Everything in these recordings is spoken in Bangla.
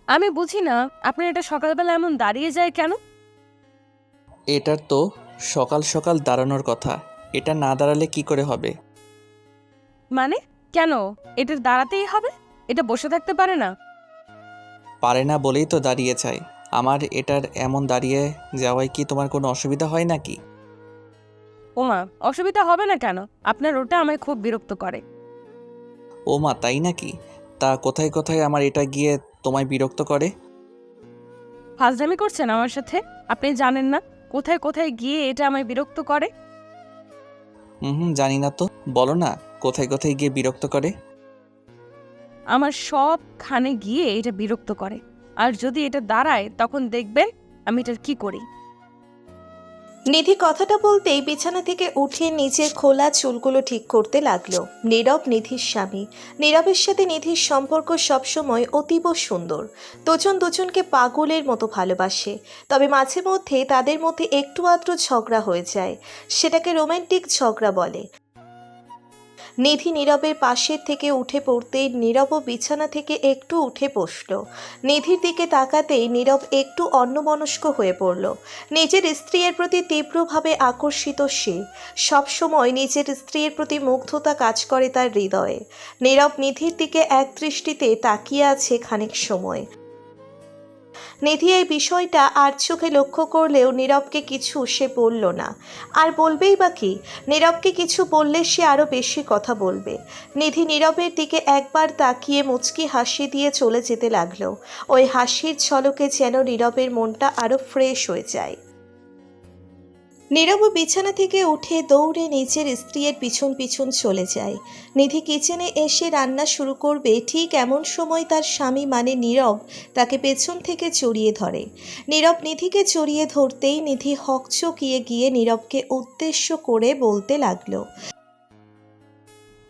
আমি বুঝি না আপনার এটা সকালবেলা এমন দাঁড়িয়ে যায় কেন? এটার তো সকাল সকাল দাঁড়ানোর কথা। এটা না দাঁড়ালে কি করে হবে? মানে কেন? এটা দাঁড়াতেই হবে? এটা বসে থাকতে পারে না? পারে না বলেই তো দাঁড়িয়ে চাই। আমার এটার এমন দাঁড়িয়ে যাওয়ায় কি তোমার কোনো অসুবিধা হয় নাকি? ওমা, অসুবিধা হবে না কেন? আপনার ওটা আমায় খুব বিরক্ত করে। ও মা, তাই নাকি? তা কোথায় কোথায় আমার এটা গিয়ে তোমায় বিরক্ত করে? ফাজলামি করছেন আমার সাথে? আপনি জানেন না কোথায় কোথায় গিয়ে এটা আমায় বিরক্ত করে? হুম, জানি না তো। বলো না, কোথায় কোথায় গিয়ে বিরক্ত করে? আমার সবখানে গিয়ে এটা বিরক্ত করে। আর যদি এটা দাঁড়ায় তখন দেখবেন আমি এটা কি করি। নিধি কথাটা বলতেই বিছানা থেকে উঠে নিচের খোলা চুলগুলো ঠিক করতে লাগলো। নীরব নিধির স্বামী। নীরবের সাথে নিধির সম্পর্ক সবসময় অতীব সুন্দর। দুজন দুজনকে পাগলের মতো ভালোবাসে। তবে মাঝে মধ্যে তাদের মধ্যে একটু আধটু ঝগড়া হয়ে যায়। সেটাকে রোমান্টিক ঝগড়া বলে। নিধি নীরবের পাশের থেকে উঠে পড়তেই নীরবও বিছানা থেকে একটু উঠে বসল। নিধির দিকে তাকাতেই নীরব একটু অন্যমনস্ক হয়ে পড়ল। নিজের স্ত্রীর প্রতি তীব্রভাবে আকর্ষিত সে। সবসময় নিজের স্ত্রীর প্রতি মুগ্ধতা কাজ করে তার হৃদয়ে। নীরব নিধির দিকে এক দৃষ্টিতে তাকিয়ে আছে খানিক সময়। নিধি এই বিষয়টা আর চোখে লক্ষ্য করলেও নীরবকে কিছু সে বলল না। আর বলবেই বা কি? নীরবকে কিছু বললে সে আরও বেশি কথা বলবে। নিধি নীরবের দিকে একবার তাকিয়ে মুচকি হাসি দিয়ে চলে যেতে লাগলো। ওই হাসির ঝলকে যেন নীরবের মনটা আরও ফ্রেশ হয়ে যায়। নীরব বিছানা থেকে উঠে দৌড়ে নিজের স্ত্রীর পিছন পিছন চলে যায়। নিধি কিচেনে এসে রান্না শুরু করবে, ঠিক এমন সময় তার স্বামী মানে নীরব তাকে পেছন থেকে জড়িয়ে ধরে। নীরব নিধিকে জড়িয়ে ধরতেই নিধি হকচকিয়ে গিয়ে নীরবকে উদ্দেশ্য করে বলতে লাগলো।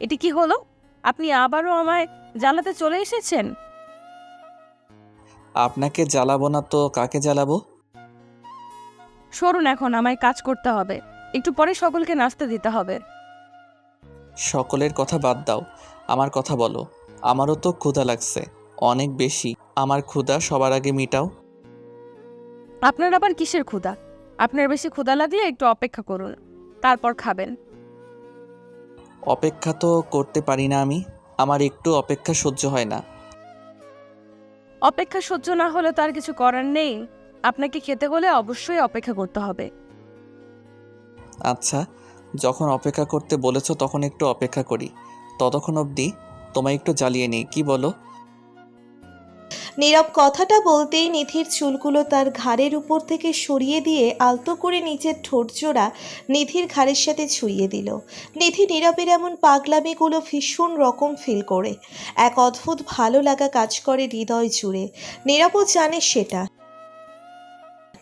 এটি কি হলো? আপনি আবারও আমায় জ্বালাতে চলে এসেছেন। আপনাকে জ্বালাবো না তো কাকে জ্বালাবো? সরুন, এখন আমায় কাজ করতে হবে। একটু পরে সকলকে নাস্তা দিতে হবে। সকলের কথা বাদ দাও, আমার কথা বলো। আমারও তো ক্ষুধা লাগছে, অনেক বেশি। আমার ক্ষুধা সবার আগে মিটাও। আপনার আবার কিসের ক্ষুধা? আপনার বেশি ক্ষুধা লাগলে একটু অপেক্ষা করুন, তারপর খাবেন। অপেক্ষা তো করতে পারি না আমি। আমার একটু অপেক্ষা সহ্য হয় না। অপেক্ষা সহ্য না হলে তার কিছু করার নেই। আপনাকে খেতে হলে অবশ্যই অপেক্ষা করতে হবে। আচ্ছা, যখন অপেক্ষা করতে বলেছো তখন একটু অপেক্ষা করি। ততক্ষণ অবধি তোমায় একটু জ্বালিয়ে নিই, কি বলো? নীরব কথাটা বলতেই নিধির চুলগুলো তার ঘাড়ের উপর থেকে সরিয়ে দিয়ে আলতো করে নিচের ঠোঁটজোড়া নিধির ঘাড়ের সাথে ছুঁয়ে দিল। নিধি নীরবের এমন পাগলামিগুলো ভীষণ রকম ফিল করে। এক অদ্ভুত ভালো লাগা কাজ করে হৃদয় জুড়ে। নীরবও জানে সেটা।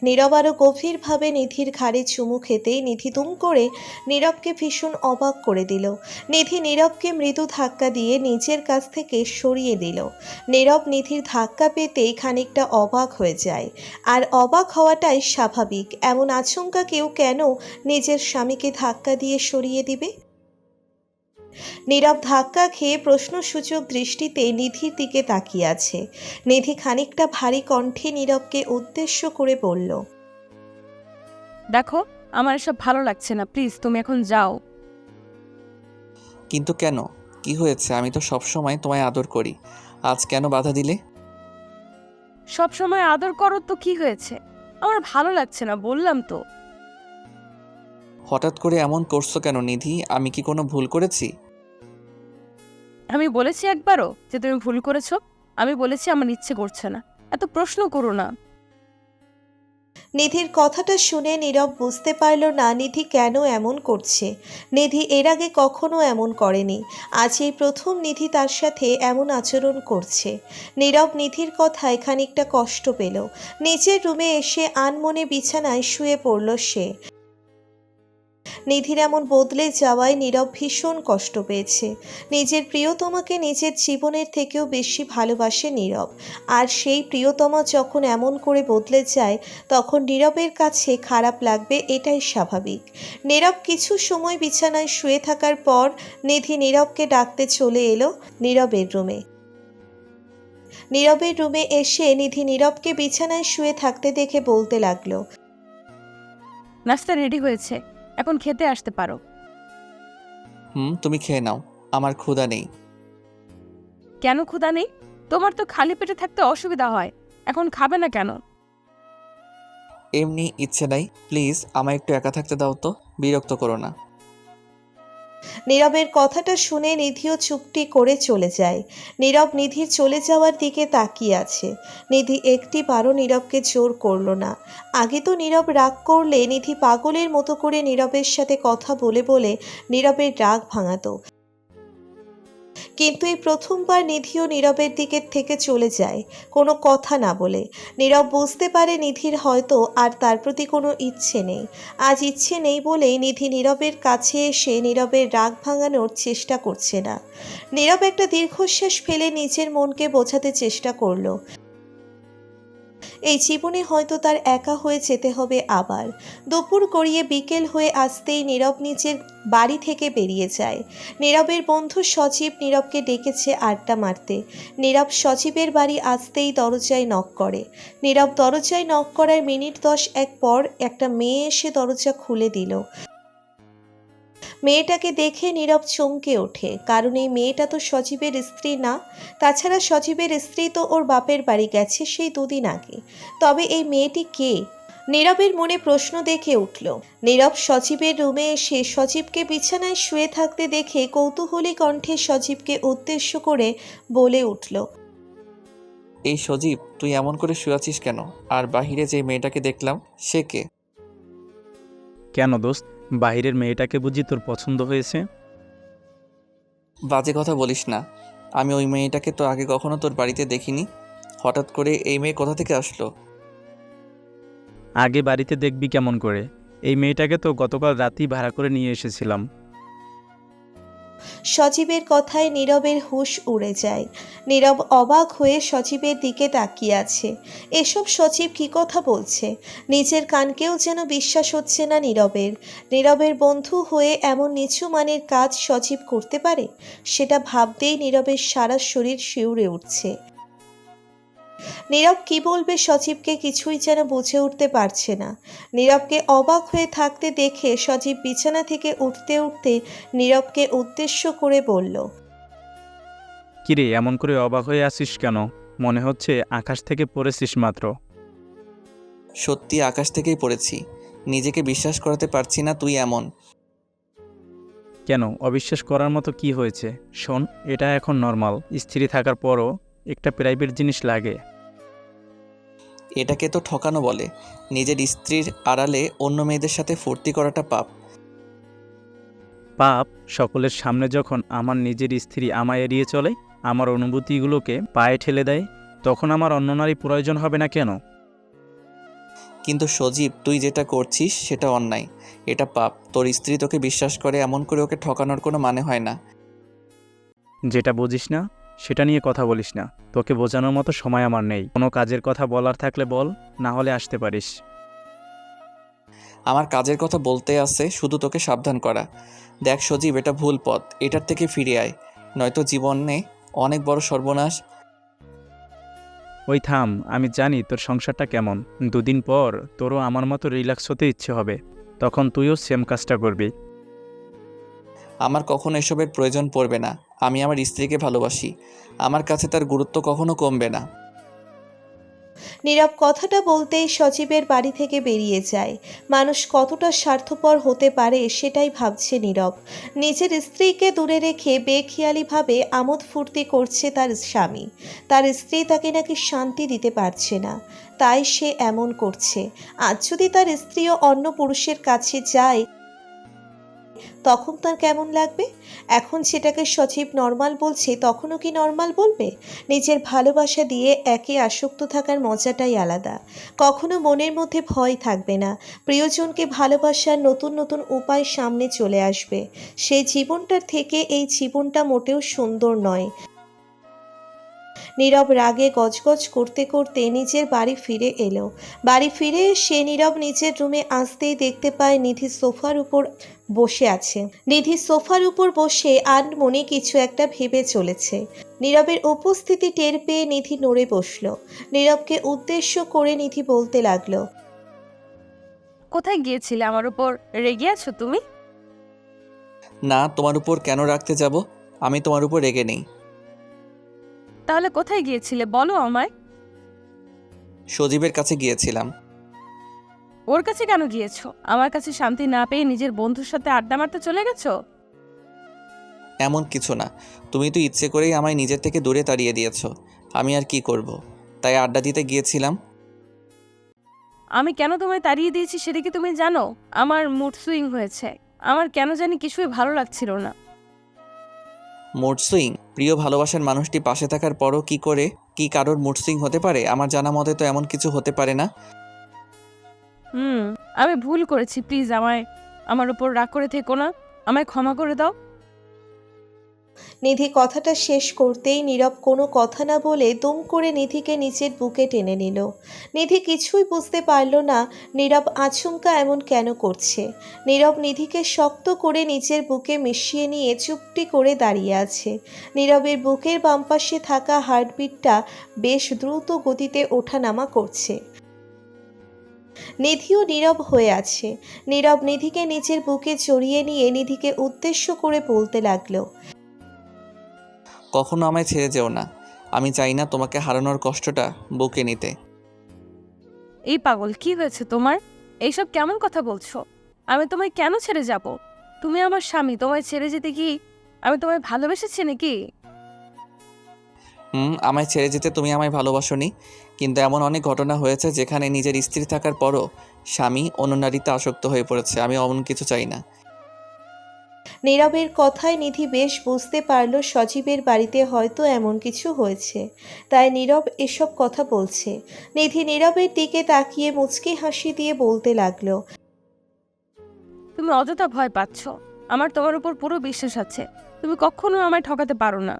নীরব আরও গভীরভাবে নিধির ঘাড়ে চুমু খেতেই নিধি দুম করে নীরবকে ভীষণ অবাক করে দিল। নিধি নীরবকে মৃদু ধাক্কা দিয়ে নিজের কাছ থেকে সরিয়ে দিল। নীরব নিধির ধাক্কা পেতেই খানিকটা অবাক হয়ে যায়। আর অবাক হওয়াটাই স্বাভাবিক। এমন আচমকা কেউ কেন নিজের স্বামীকে ধাক্কা দিয়ে সরিয়ে দিবে? নীরব ধাক্কা খেয়ে প্রশ্নসূচক দৃষ্টিতে নিধির দিকে তাকিয়ে আছে। নিধি খানিকটা ভারী কণ্ঠে নীরবকে উদ্দেশ্য করে বলল। দেখো, আমার এসব ভালো লাগছে না, প্লিজ তুমি এখন যাও। কিন্তু কেন? কি হয়েছে? আমি তো সবসময় তোমায় আদর করি, আজ কেন বাধা দিলে? সব সময় আদর করো তো কি হয়েছে? আমার ভালো লাগছে না, বললাম তো। হঠাৎ করে এমন করছো কেন নিধি? আমি কি কোনো ভুল করেছি? আমি বলেছি একবারও যে তুমি ভুল করেছো? আমি বলেছি আমার ইচ্ছে করছে না। এত প্রশ্ন করো না। নিধির কথাটা শুনে নীরব বুঝতে পারল না নিধি কেন এমন করছে। নিধি এর আগে কখনো এমন করেনি। আজ এই প্রথম নিধি তার সাথে এমন আচরণ করছে। নীরব নিধির কথায় খানিকটা কষ্ট পেল। নিচের রুমে এসে আনমনে বিছানায় শুয়ে পড়ল সে। নিধির এমন বদলে যাওয়ায় নীরব ভীষণ কষ্ট পেয়েছে। নিজের প্রিয়তমাকে নিজের জীবনের থেকেও বেশি ভালোবাসে নীরব। আর সেই প্রিয়তমা যখন এমন করে বদলে যায় তখন নীরবের কাছে খারাপ লাগবে, এটাই স্বাভাবিক। নীরব কিছু সময় বিছানায় শুয়ে থাকার পর নিধি নীরবকে ডাকতে চলে এলো নীরবের রুমে। নীরবের রুমে এসে নিধি নীরবকে বিছানায় শুয়ে থাকতে দেখে বলতে লাগলো, নাস্তা রেডি হয়েছে, এখন খেতে আসতে পারো। তুমি খেয়ে নাও, আমার ক্ষুধা নেই। কেন ক্ষুধা নেই? তোমার তো খালি পেটে থাকতে অসুবিধা হয়, এখন খাবে না কেন? এমনি ইচ্ছে নাই, প্লিজ আমায় একটু একা থাকতে দাও তো, বিরক্ত করো না। নীরবের কথাটা শুনে নিধিও চুপটি করে চলে যায়। নীরব নিধির চলে যাওয়ার দিকে তাকিয়ে আছে। নিধি একটিবারও নীরবকে জোর করলো না। আগে তো নীরব রাগ করলে নিধি পাগলের মতো করে নীরবের সাথে কথা বলে বলে নীরবের রাগ ভাঙাতো, কিন্তু এই প্রথমবার নিধিও নীরবের দিকের থেকে চলে যায় কোনো কথা না বলে। নীরব বুঝতে পারে নিধির হয়তো আর তার প্রতি কোনো ইচ্ছে নেই। আজ ইচ্ছে নেই বলেই নিধি নীরবের কাছে এসে নীরবের রাগ ভাঙানোর চেষ্টা করছে না। নীরব একটা দীর্ঘশ্বাস ফেলে নিজের মনকে বোঝাতে চেষ্টা করলো, এই জীবনে হয়তো তার একা হয়ে যেতে হবে আবার। দুপুর গড়িয়ে বিকেল হয়ে আসতেই নীরব নিজের বাড়ি থেকে বেরিয়ে যায়। নীরবের বন্ধু সজীব নীরবকে ডেকেছে আড্ডা মারতে। নীরব সজীবের বাড়ি আসতেই দরজায় নক করে। নীরব দরজায় নক করার মিনিট 10 পর একটা মেয়ে এসে দরজা খুলে দিল। মেয়েটাকে দেখে নীরব চমকে ওঠে, কারণ এই মেয়েটা তো সজীবের স্ত্রী না। তাছাড়া সজীবের স্ত্রী তো ওর বাপের বাড়ি গেছে সেই 2 দিন আগে। তবে এই মেয়েটি কে? নীরবের মনে প্রশ্ন দেখে উঠল। নীরব সজীবের রুমে এসে সজীবকে বিছানায় শুয়ে থাকতে দেখে কৌতূহলী কণ্ঠে সজীবকে উদ্দেশ্য করে বলে উঠল, এই সজীব, তুই এমন করে শুয়ে আছিস কেন? আর বাহিরে যে মেয়েটাকে দেখলাম, সে কে? কেন দোস্ত, বাহিরের মেয়েটাকে বুঝি তোর পছন্দ হয়েছে? বাজে কথা বলিস না। আমি ওই মেয়েটাকে তো আগে কখনো তোর বাড়িতে দেখিনি। হঠাৎ করে এই মেয়ে কোথা থেকে আসলো? আগে বাড়িতে দেখবি কেমন করে? এই মেয়েটাকে তো গতকাল রাতেই ভাড়া করে নিয়ে এসেছিলাম। সজীবের কথায় নীরবের হুঁশ উড়ে যায়। নীরব অবাক হয়ে সজীবের দিকে তাকিয়ে আছে। এসব সজীব কী কথা বলছে? নিজের কানকেও যেন বিশ্বাস হচ্ছে না নীরবের। নীরবের বন্ধু হয়ে এমন নিচু মানের কাজ সজীব করতে পারে? সেটা ভাবতেই নীরবের সারা শরীর শিউরে উঠছে। নীরব কি বলবে সজীবকে কিছুই যেন বুঝে উঠতে পারছে না। নীরবকে অবাক হয়ে থাকতে দেখে সজীব বিছানা থেকে উঠতে উঠতে নীরবকে উদ্দেশ্য করে বলল, কিরে, এমন করে অবাক হয়ে আসিস কেন? মনে হচ্ছে আকাশ থেকে পড়েছিস মাত্র। সত্যি আকাশ থেকেই পড়েছি। নিজেকে বিশ্বাস করাতে পারছি না তুই এমন। কেন, অবিশ্বাস করার মতো কি হয়েছে? শোন, এটা এখন নর্মাল। স্ত্রী থাকার পরও একটা প্রাইভেট জিনিস লাগে। এটাকে তো ঠকানো বলে। নিজের স্ত্রীর আড়ালে অন্য মেয়েদের সাথে ফুর্তি করাটা পাপ। পাপ? সকলের সামনে যখন আমার নিজের স্ত্রী আমায় এড়িয়ে চলে, আমার অনুভূতিগুলোকে পায়ে ঠেলে দেয়, তখন আমার অন্য নারী প্রয়োজন হবে না কেন? কিন্তু সজীব, তুই যেটা করছিস সেটা অন্যায়। এটা পাপ। তোর স্ত্রী তোকে বিশ্বাস করে, এমন করে ওকে ঠকানোর কোনো মানে হয় না। যেটা বুঝিস না সেটা নিয়ে কথা বলিস না। তোকে বোঝানোর মতো সময় আমার নেই। কোনো কাজের কথা বলার থাকলে বল, না হলে আসতে পারিস। আমার কাজের কথা বলতে আছে, শুধু তোকে সাবধান করা। দেখ সজীব, এটা ভুল পথ। এটার থেকে ফিরে আয়, নয়তো জীবনে অনেক বড় সর্বনাশ। ওই থাম, আমি জানি তোর সংসারটা কেমন। 2 দিন পর তোরও আমার মতো রিল্যাক্স হতে ইচ্ছে হবে, তখন তুইও সেম কাজটা করবি। আমার কখনো এসবের প্রয়োজন পড়বে না। আমি আমার স্ত্রীকে ভালোবাসি। আমার কাছে তার গুরুত্ব কখনো কমবে না। নীরব কথাটা বলতেই সজীবের বাড়ি থেকে বেরিয়ে যায়। মানুষ কতটা স্বার্থপর হতে পারে সেটাই ভাবছে নীরব। নিজের স্ত্রীকে দূরে রেখে বেখেয়ালিভাবে আমোদ ফুর্তি করছে তার স্বামী। তার স্ত্রী তাকে নাকি শান্তি দিতে পারছে না, তাই সে এমন করছে। আজ যদি তার স্ত্রীও অন্য পুরুষের কাছে যায় তখন তার কেমন লাগবে? এখন সেটাকে সজীব নর্মাল বলছে, তখনও কি নর্মাল বলবে? নিজের ভালোবাসা দিয়ে একে আসক্ত থাকার মজাটাই আলাদা। কখনো মনের মধ্যে ভয় থাকবে না। প্রিয়জনকে ভালোবাসার নতুন নতুন উপায় সামনে চলে আসবে। সেই জীবনটার থেকে এই জীবনটা মোটেও সুন্দর নয়। নীরব রাগে গজগজ করতে করতে নিজের বাড়ি ফিরে এলো। বাড়ি ফিরে সে নীরব নিজের রুমে আসতেই দেখতে পায় নিধি সোফার উপর বসে আছে। নিধি সোফার উপর বসে আনমনে কিছু একটা ভেবে চলেছে। নীরবের উপস্থিতি টের পেয়ে নিধি নড়ে বসল। নীরবকে উদ্দেশ্য করে নিধি বলতে লাগলো, কোথায় গিয়েছিলে? আমার উপর রেগে আছো তুমি? না, তোমার উপর কেন রাখতে যাব? আমি তোমার উপর রেগে নেই। তাহলে কোথায় গিয়েছিলে বলো আমায়। সজীবের কাছে গিয়েছিলাম। ওর কাছে কেন গিয়েছো? আমার কাছে শান্তি না পেয়ে নিজের বন্ধুর সাথে আড্ডা মারতে চলে গেছো? এমন কিছু না, তুমি তো ইচ্ছে করেই আমায় নিজের থেকে দূরে তাড়িয়ে দিয়েছো। আমি আর কি করব, তাই আড্ডা দিতে গিয়েছিলাম। আমি কেন তোমায় তাড়িয়ে দিয়েছি সেটা কি তুমি জানো? আমার মুড সুইং হয়েছে। আমার কেন জানি কিছুই ভালো লাগছিল না। Mood swing? প্রিয় ভালোবাসার মানুষটি পাশে থাকার পরও কি কারোর মুড সুইং হতে পারে? আমার জানা মতে তো এমন কিছু হতে পারে না। আমি ভুল করেছি, প্লিজ আমার উপর রাগ করে থেকো না, আমায় ক্ষমা করে দাও। নিধি কথাটা শেষ করতেই নীরব কোনো কথা না বলে দুম করে নিধিকে নিচের বুকে টেনে নিল। নিধি কিছুই বুঝতে পারল না নীরব আচমকা এমন কেন করছে। নীরব নিধিকে শক্ত করে নিচের বুকে মিশিয়ে নিয়ে চুপটি করে দাঁড়িয়ে আছে। নীরবের বুকের বাম পাশে থাকা হার্টবিটটা বেশ দ্রুত গতিতে ওঠানামা করছে। নিধিও নীরব হয়ে আছে। নীরব নিধিকে নিচের বুকে জড়িয়ে নিয়ে নিধিকে উদ্দেশ্য করে বলতে লাগলো, কখনো আমায় ছেড়ে যেও না। আমি চাই না তোমাকে হারানোর কষ্টটা বুকে নিতে। এই পাগল, কি হয়েছে তোমার? এইসব কেমন কথা বলছো? আমি তোমায় কেন ছেড়ে যাব? তুমি আমার স্বামী, তোমায় ছেড়ে যেতে কি আমি তোমায় ভালোবেসেছি নাকি? আমায় ছেড়ে যেতে তুমি আমায় ভালোবাসোনি, কিন্তু এমন অনেক ঘটনা হয়েছে যেখানে নিজের স্ত্রী থাকার পরও স্বামী অন্য নারীতে আসক্ত হয়ে পড়েছে। আমি অমন কিছু চাই না। নীরবের কথায় নিধি বেশ বুঝতে পারল সজীবের বাড়িতে হয়তো এমন কিছু হয়েছে, তাই নীরব এসব কথা বলছে। নিধি নীরবের দিকে তাকিয়ে মুচকি হাসি দিয়ে বলতে লাগলো, তুমি অযথা ভয় পাচ্ছ। আমার তোমার উপর পুরো বিশ্বাস আছে। তুমি কখনো আমায় ঠকাতে পারো না।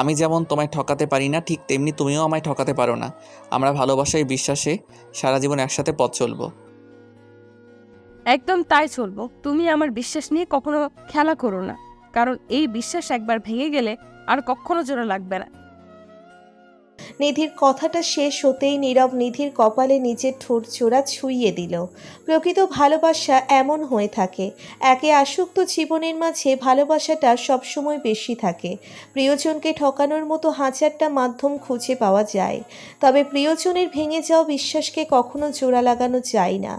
আমি যেমন তোমায় ঠকাতে পারি না, ঠিক তেমনি তুমিও আমায় ঠকাতে পারো না। আমরা ভালোবাসায় বিশ্বাসে সারা জীবন একসাথে পথ চলবো। একদম তাই চলবো। তুমি আমার বিশ্বাস নিয়ে কখনো খেলা করো না, কারণ এই বিশ্বাস একবার ভেঙে গেলে আর কখনো জোড়া লাগবে না। নিধির কথাটা শেষ হতেই নীরব নিধির কপালে নিজের ঠোঁট জোড়া ছুঁইয়ে দিল। প্রকৃত ভালোবাসা এমন হয়ে থাকে। একে আসক্ত জীবনের মাঝে ভালোবাসাটা সবসময় বেশি থাকে। প্রিয়জনকে ঠকানোর মতো হাজারটা মাধ্যম খুঁজে পাওয়া যায়, তবে প্রিয়জনের ভেঙে যাওয়া বিশ্বাসকে কখনো জোড়া লাগানো যায় না।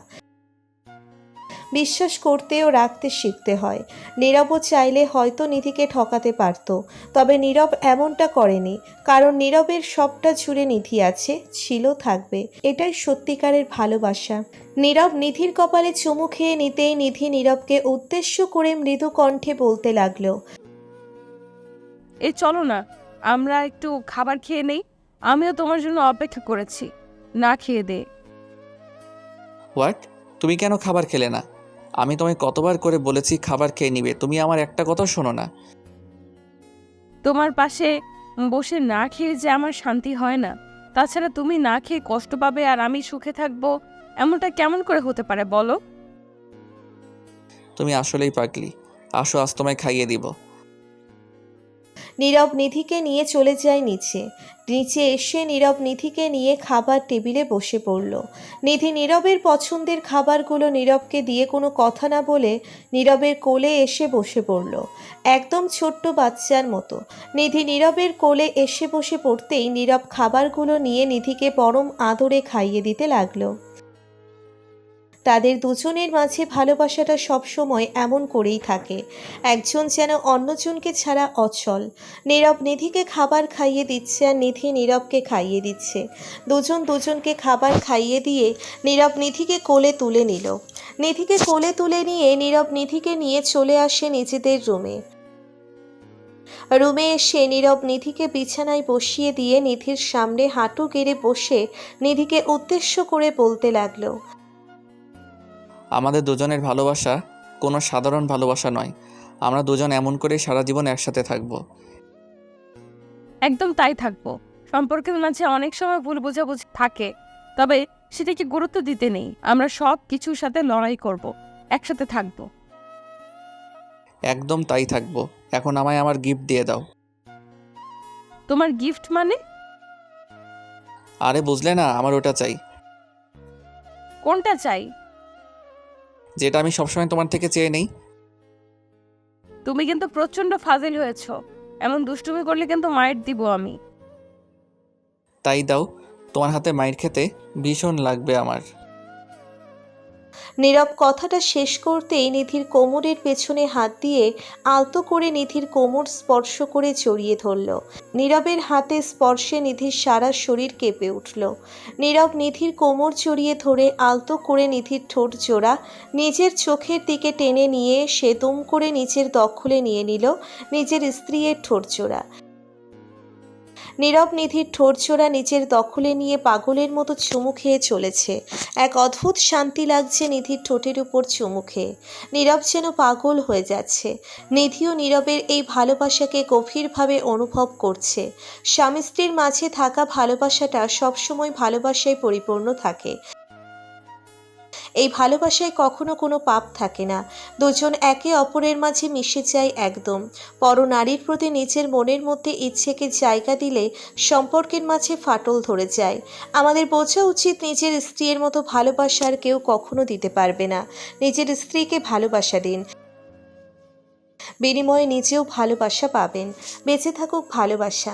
বিশ্বাস করতে ও রাখতে শিখতে হয়। নীরবও চাইলে হয়তো নিধিকে ঠকাতে পারত, তবে নীরব এমনটা করেনি, কারণ নীরবের সবটা জুড়ে নিধি আছে, ছিল, থাকবে। এটাই সত্যিকারের ভালোবাসা। নীরব নিধির কপালে চুমু খেয়ে নিতেই নিধি নীরবকে উদ্দেশ্য করে মৃদু কণ্ঠে বলতে লাগলো, এই চলো না, আমরা একটু খাবার খেয়ে নেই। আমিও তোমার জন্য অপেক্ষা করেছি, না খেয়ে দে। হোয়াট? তুমি কেন খাবার খেলে না? আমি তোমায় কতবার করে বলেছি খাবার খেয়ে নিবে, তুমি আমার একটা কথা শোনো না। তোমার পাশে বসে না খেয়ে যে আমার শান্তি হয় না। তাছাড়া তুমি না খেয়ে কষ্ট পাবে আর আমি সুখে থাকবো, এমনটা কেমন করে হতে পারে বলো? তুমি আসলেই পাগলি। আসো, আজ তোমায় খাইয়ে দিব। নীরব নিধিকে নিয়ে চলে যায় নিচে। নিচে এসে নীরব নিধিকে নিয়ে খাবার টেবিলে বসে পড়ল। নিধি নীরবের পছন্দের খাবারগুলো নীরবকে দিয়ে কোনো কথা না বলে নীরবের কোলে এসে বসে পড়ল, একদম ছোট্ট বাচ্চার মতো। নিধি নীরবের কোলে এসে বসে পড়তেই নীরব খাবারগুলো নিয়ে নিধিকে পরম আদরে খাইয়ে দিতে লাগলো। তাদের দুজনের মাঝে ভালোবাসাটা সবসময় এমন করেই থাকে, একজন যেন অন্যজনকে ছাড়া অচল। নীরব নিধিকে খাবার খাইয়ে দিচ্ছে আর নিধি নীরবকে খাইয়ে দিচ্ছে। দুজন দুজনকে খাবার খাইয়ে দিয়ে নীরব নিধিকে কোলে তুলে নিল। নিধিকে কোলে তুলে নিয়ে নীরব নিধিকে নিয়ে চলে আসে নিজেদের রুমে। রুমে এসে নীরব নিধিকে বিছানায় বসিয়ে দিয়ে নিধির সামনে হাঁটু গেড়ে বসে নিধিকে উদ্দেশ্য করে বলতে লাগলো, আমাদের দুজনের ভালোবাসা কোনো সাধারণ ভালোবাসা নয়। আমরা দুজন এমন করে সারা জীবন একসাথে থাকবো। একদম তাই থাকবো। সম্পর্কের মাঝে অনেক সময় ভুল বোঝাবুঝি থাকে, তবে সেটাকে গুরুত্ব দিতে নেই। আমরা সব কিছুর সাথে লড়াই করব, একসাথে থাকবো। একদম তাই থাকবো। এখন আমায় আমার গিফট দিয়ে দাও। তোমার গিফট মানে? আরে বুঝলে না, আমার ওটা চাই, কোনটা চাই? যেটা আমি সবসময় তোমার থেকে চেয়ে নেই। তুমি কিন্তু প্রচন্ড ফাজিল হয়েছো। এমন দুষ্টুমি করলে কিন্তু মাইর দিব আমি। তাই দাও, তোমার হাতে মাইর খেতে ভীষণ লাগবে আমার। নীরব কথাটা শেষ করতেই নিধির কোমরের পেছনে হাত দিয়ে আলতো করে নিধির কোমর স্পর্শ করে জড়িয়ে ধরল। নীরবের হাতে স্পর্শে নিধির সারা শরীর কেঁপে উঠল। নীরব নিধির কোমর জড়িয়ে ধরে আলতো করে নিধির ঠোঁট জোড়া নিজের চোখের দিকে টেনে নিয়ে সে দুম করে নিচের দখলে নিয়ে নিল নিজের স্ত্রীর ঠোঁট জোড়া। নীরব নিধির ঠোঁটজোড়া নিজের দখলে নিয়ে পাগলের মতো চুমু খেয়ে চলেছে। এক অদ্ভুত শান্তি লাগছে নিধির ঠোঁটের উপর চুমু খেয়ে। নীরব যেন পাগল হয়ে যাচ্ছে। নিধিও নীরবের এই ভালোবাসাকে গভীরভাবে অনুভব করছে। স্বামী স্ত্রীর মাঝে থাকা ভালোবাসাটা সবসময় ভালোবাসায় পরিপূর্ণ থাকে। এই ভালোবাসায় কখনো কোনো পাপ থাকে না। দুজন একে অপরের মাঝে মিশে যায় একদম। পরনারীর প্রতি নিজের মনের মধ্যে ইচ্ছেকে জায়গা দিলে সম্পর্কের মাঝে ফাটল ধরে যায়। আমাদের বোঝা উচিত নিজের স্ত্রীর মতো ভালোবাসার কেউ কখনো দিতে পারবে না। নিজের স্ত্রীকে ভালোবাসা দিন, বিনিময়ে নিজেও ভালোবাসা পাবেন। বেঁচে থাকুক ভালোবাসা।